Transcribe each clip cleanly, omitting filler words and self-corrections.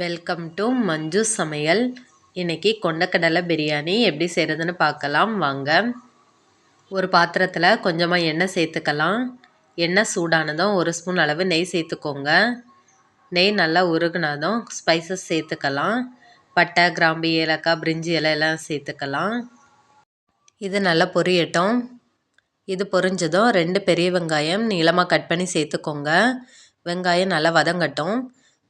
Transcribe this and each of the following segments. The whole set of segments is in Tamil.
வெல்கம் டு மஞ்சு சமையல். இன்றைக்கி கொண்டக்கடலை பிரியாணி எப்படி செய்கிறதுன்னு பார்க்கலாம் வாங்க. ஒரு பாத்திரத்தில் கொஞ்சமாக எண்ணெய் சேர்த்துக்கலாம். எண்ணெய் சூடானதும் ஒரு ஸ்பூன் அளவு நெய் சேர்த்துக்கோங்க. நெய் நல்லா உருகுனதும் ஸ்பைசஸ் சேர்த்துக்கலாம். பட்டை, கிராம்பு, ஏலக்காய், பிரிஞ்சி இலை எல்லாம் சேர்த்துக்கலாம். இது நல்லா பொரியட்டும். இது பொரிஞ்சதும் 2 பெரிய வெங்காயம் நீளமாக கட் பண்ணி சேர்த்துக்கோங்க. வெங்காயம் நல்லா வதங்கட்டும்.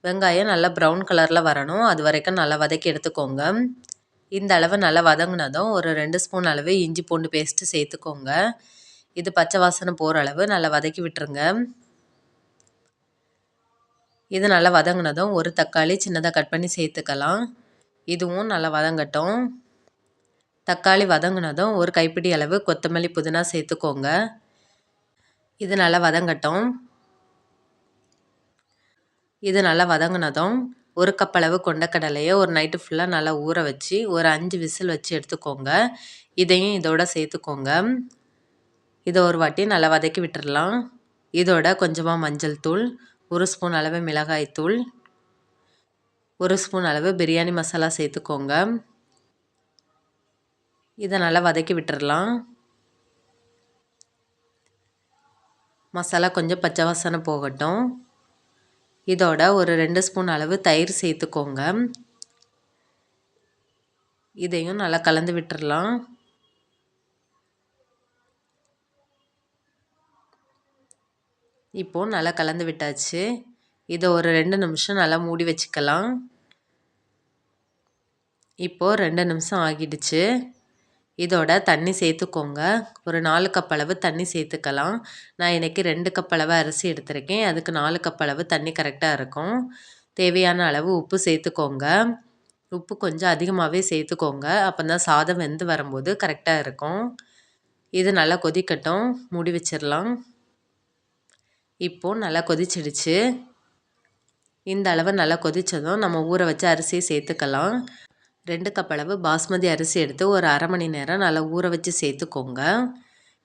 வெங்காயம் நல்லா ப்ரௌன் கலரில் வரணும், அது வரைக்கும் நல்லா வதக்கி எடுத்துக்கோங்க. இந்த அளவு நல்லா வதங்கினதும் ஒரு 2 ஸ்பூன் அளவு இஞ்சி பூண்டு பேஸ்ட்டு சேர்த்துக்கோங்க. இது பச்சை வாசனை போகிற அளவு நல்லா வதக்கி விட்டுருங்க. இது நல்லா வதங்கினதும் ஒரு தக்காளி சின்னதாக கட் பண்ணி சேர்த்துக்கலாம். இதுவும் நல்லா வதங்கட்டும். தக்காளி வதங்கினதும் ஒரு கைப்பிடி அளவு கொத்தமல்லி, புதினா சேர்த்துக்கோங்க. இது நல்லா வதங்கட்டும். இது நல்லா வதங்கினதும் ஒரு கப் அளவு கொண்டக்கடலையை ஒரு நைட்டு ஃபுல்லாக நல்லா ஊற வச்சு ஒரு 5 விசில் வச்சு எடுத்துக்கோங்க. இதையும் இதோட சேர்த்துக்கோங்க. இதை ஒரு வாட்டி நல்லா வதக்கி விட்டுடலாம். இதோட கொஞ்சமாக மஞ்சள் தூள், 1 ஸ்பூன் அளவு மிளகாய் தூள், 1 ஸ்பூன் அளவு பிரியாணி மசாலா சேர்த்துக்கோங்க. இதை நல்லா வதக்கி விட்டுடலாம். மசாலா கொஞ்சம் பச்சை வாசனை போகட்டும். இதோட ஒரு 2 ஸ்பூன் அளவு தயிர் சேர்த்துக்கோங்க. இதையும் நல்லா கலந்து விட்டுறலாம். இப்போது நல்லா கலந்து விட்டாச்சு. இதை ஒரு 2 நிமிஷம் நல்லா மூடி வச்சுக்கலாம். இப்போது 2 நிமிஷம் ஆகிடுச்சு. இதோட தண்ணி சேர்த்துக்கோங்க. ஒரு 4 கப் அளவு தண்ணி சேர்த்துக்கலாம். நான் இன்றைக்கி 2 கப் அளவு அரிசி எடுத்திருக்கேன். அதுக்கு 4 கப் அளவு தண்ணி கரெக்டாக இருக்கும். தேவையான அளவு உப்பு சேர்த்துக்கோங்க. உப்பு கொஞ்சம் அதிகமாகவே சேர்த்துக்கோங்க. அப்போ தான் சாதம் வெந்து வரும்போது கரெக்டாக இருக்கும். இது நல்லா கொதிக்கட்டும். மூடி வச்சிடலாம். இப்போது நல்லா கொதிச்சிடுச்சு. இந்த அளவு நல்லா கொதித்ததும் நம்ம ஊற வச்ச அரிசியை சேர்த்துக்கலாம். 2 கப் அளவு பாஸ்மதி அரிசி எடுத்து ஒரு அரை மணி நேரம் நல்லா ஊற வச்சு சேர்த்துக்கோங்க.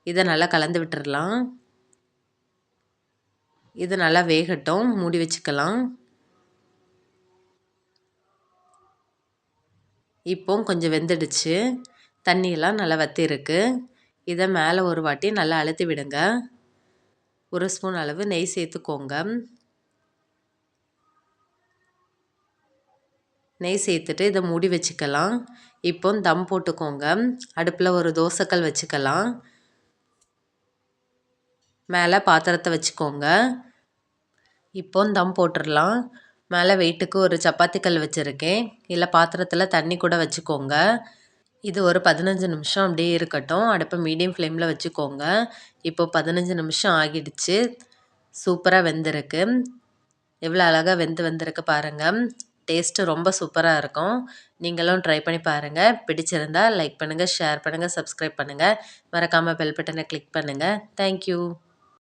இதை நல்லா கலந்து விட்டுறலாம். இது நல்லா வேகட்டும். மூடி வச்சுக்கலாம். இப்போ கொஞ்சம் வெந்துடுச்சு. தண்ணியெல்லாம் நல்லா வற்றி இருக்கு. இதை மேலே ஒரு வாட்டி நல்லா அழுத்தி விடுங்க. 1 ஸ்பூன் அளவு நெய் சேர்த்துக்கோங்க. நெய் சேர்த்துட்டு இதை மூடி வச்சுக்கலாம். இப்போ தம் போட்டுக்கோங்க. அடுப்பில் ஒரு தோசைக்கல் வச்சுக்கலாம். மேலே பாத்திரத்தை வச்சுக்கோங்க. இப்போ தம் போட்டுடலாம். மேலே வெயிட்டுக்கு ஒரு சப்பாத்தி கல் வச்சுருக்கேன். இல்லை பாத்திரத்தில் தண்ணி கூட வச்சுக்கோங்க. இது ஒரு 15 நிமிஷம் அப்படியே இருக்கட்டும். அடுப்பை மீடியம் ஃப்ளேமில் வச்சுக்கோங்க. இப்போ 15 நிமிஷம் ஆகிடுச்சு. சூப்பராக வெந்திருக்கு. எவ்வளோ அழகாக வந்திருக்கு பாருங்கள். டேஸ்ட்டு ரொம்ப சூப்பராக இருக்கும். நீங்களும் ட்ரை பண்ணி பாருங்கள். பிடிச்சிருந்தால் லைக் பண்ணுங்கள், ஷேர் பண்ணுங்கள், சப்ஸ்கிரைப் பண்ணுங்கள். மறக்காமல் பெல் பட்டனை கிளிக் பண்ணுங்கள். தேங்க்யூ.